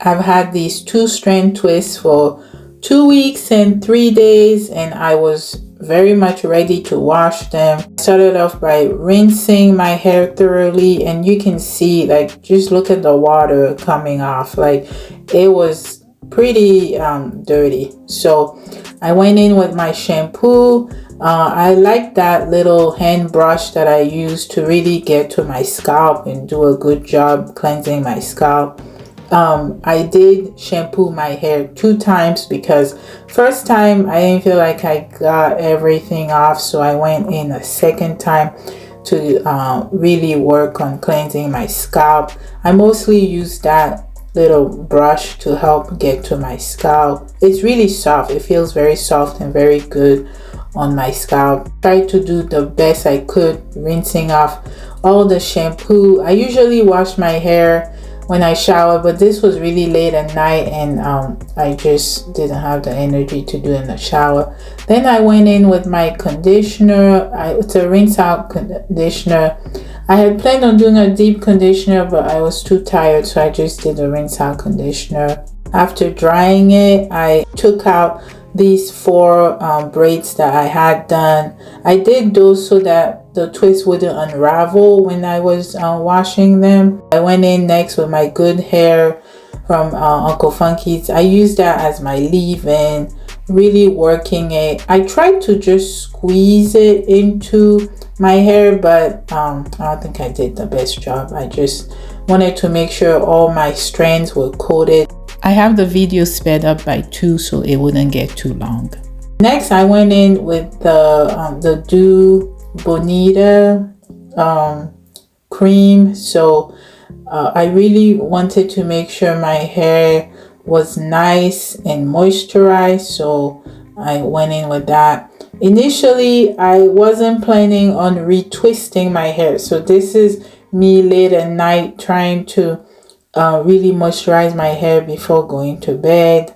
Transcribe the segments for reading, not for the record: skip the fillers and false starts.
I've had these 2-strand twists for 2 weeks and 3 days, and I was very much ready to wash them. I started off by rinsing my hair thoroughly, and you can see, like, just look at the water coming off. Like, it was pretty dirty. So I went in with my shampoo. I like that little hand brush that I use to really get to my scalp and do a good job cleansing my scalp. I did shampoo my hair 2 times because first time I didn't feel like I got everything off, so I went in a second time to really work on cleansing my scalp. I mostly use that little brush to help get to my scalp. It's really soft. It feels very soft and very good on my scalp. Try to do the best I could, rinsing off all the shampoo. I usually wash my hair when I shower, but this was really late at night, and I just didn't have the energy to do in the shower. Then I went in with my conditioner. It's a rinse out conditioner. I had planned on doing a deep conditioner, but I was too tired, so I just did a rinse out conditioner. After drying it, I took out these 4 braids that I had done. I did those so that the twist wouldn't unravel when I was washing them. I went in next with my Good Hair from Uncle Funky's. I used that as my leave-in, really working it. I tried to just squeeze it into my hair, but I don't think I did the best job. I just wanted to make sure all my strands were coated. I have the video sped up by 2 so it wouldn't get too long. Next, I went in with the Do Bonita cream. So I really wanted to make sure my hair was nice and moisturized, so I went in with that. Initially, I wasn't planning on retwisting my hair, so this is me late at night trying to really moisturize my hair before going to bed.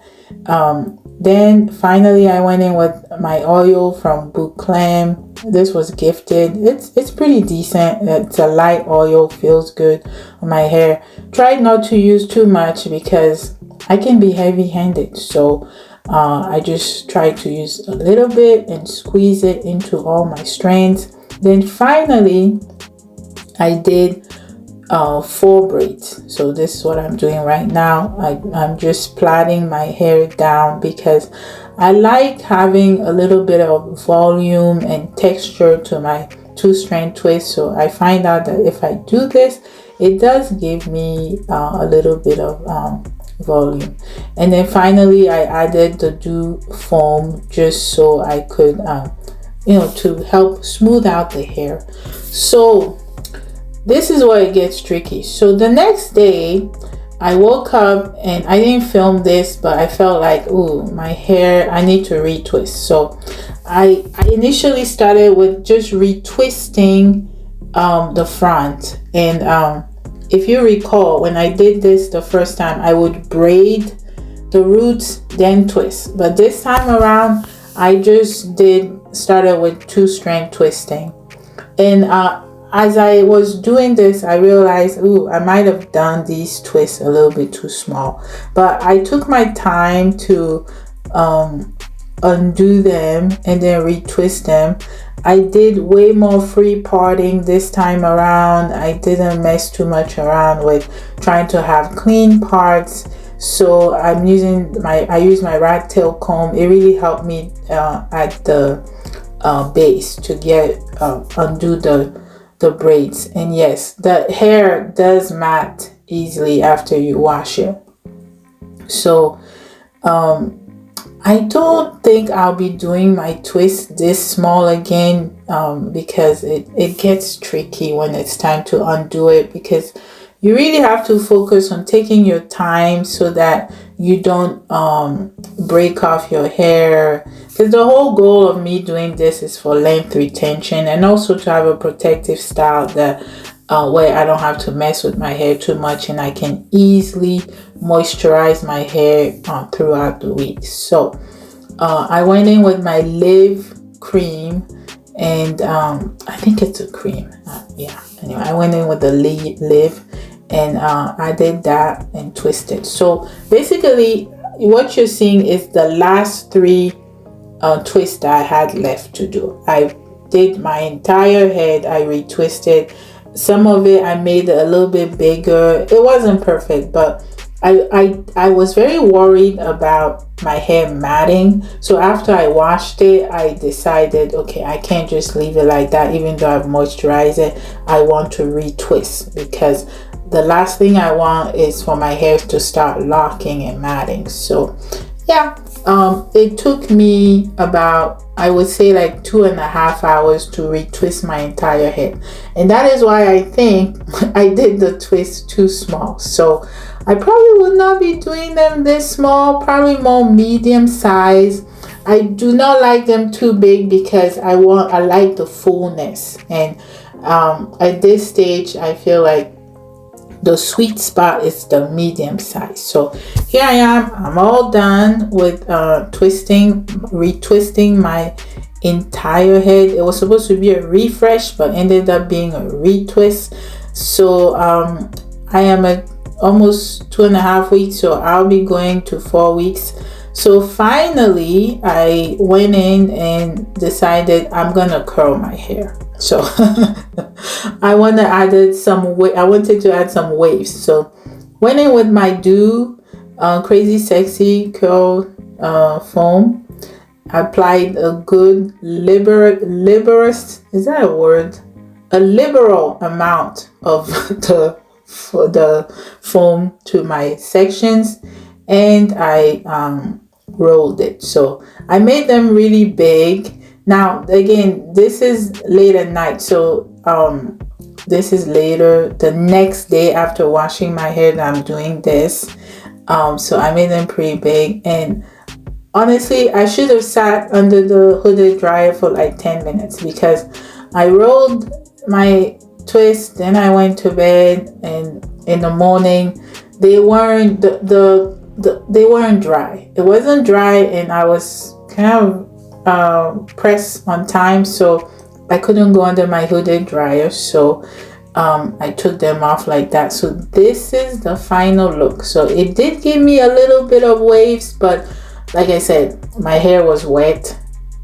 Then finally I went in with my oil from Bouclem. This was gifted. It's pretty decent. It's a light oil, feels good on my hair. Tried not to use too much because I can be heavy-handed, so I just tried to use a little bit and squeeze it into all my strands. Then finally I did 4 braids. So this is what I'm doing right now. I'm just plaiting my hair down because I like having a little bit of volume and texture to my 2-strand twist. So I find out that if I do this, it does give me a little bit of volume. And then finally I added the Dew foam just so I could to help smooth out the hair. So this is where it gets tricky. So the next day I woke up and I didn't film this, but I felt like, ooh, my hair, I need to retwist. So I initially started with just retwisting the front. And if you recall, when I did this the first time, I would braid the roots, then twist. But this time around, I just started with 2-strand twisting. And as I was doing this, I realized, ooh, I might have done these twists a little bit too small. But I took my time to undo them and then retwist them. I did way more free parting this time around. I didn't mess too much around with trying to have clean parts. So I use my rat tail comb. It really helped me at the base to get undo the braids. And yes, the hair does mat easily after you wash it. So I don't think I'll be doing my twist this small again because it gets tricky when it's time to undo it, because you really have to focus on taking your time so that you don't break off your hair, because the whole goal of me doing this is for length retention and also to have a protective style that where I don't have to mess with my hair too much and I can easily moisturize my hair throughout the week. So I went in with my Live cream, and I think it's a cream. Yeah, anyway, I went in with the Live, and I did that and twisted. So basically what you're seeing is the last three twists I had left to do. I did my entire head, I retwisted. Some of it I made a little bit bigger. It wasn't perfect, but I was very worried about my hair matting. So after I washed it, I decided, okay, I can't just leave it like that. Even though I've moisturized it, I want to retwist, because the last thing I want is for my hair to start locking and matting. So yeah, it took me about, I would say, like 2.5 hours to retwist my entire head. And that is why I think I did the twist too small. So I probably would not be doing them this small, probably more medium size. I do not like them too big because I like the fullness. And at this stage, I feel like the sweet spot is the medium size. So here I am, I'm all done with retwisting my entire head. It was supposed to be a refresh, but ended up being a retwist. So I am at almost 2.5 weeks, so I'll be going to 4 weeks. So finally I went in and decided I'm gonna curl my hair. So I wanted to add some waves. So went in with my Crazy Sexy Curl foam. Applied a good liberal amount of the foam to my sections, and I rolled it. So I made them really big. Now again, this is late at night, so this is later the next day after washing my hair that I'm doing this. So I made them pretty big, and honestly I should have sat under the hooded dryer for like 10 minutes, because I rolled my twist, then I went to bed, and in the morning they weren't they weren't dry. It wasn't dry, and I was kind of pressed on time, so I couldn't go under my hooded dryer. So I took them off like that. So this is the final look. So it did give me a little bit of waves, but like I said, my hair was wet.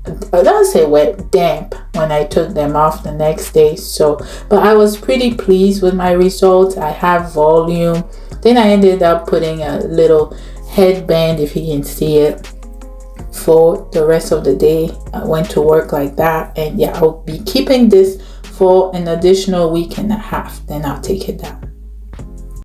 I don't say wet, damp when I took them off the next day. So, but I was pretty pleased with my results. I have volume. Then I ended up putting a little headband, if you can see it, for the rest of the day. I went to work like that, and yeah, I'll be keeping this for an additional 1.5 weeks. Then I'll take it down.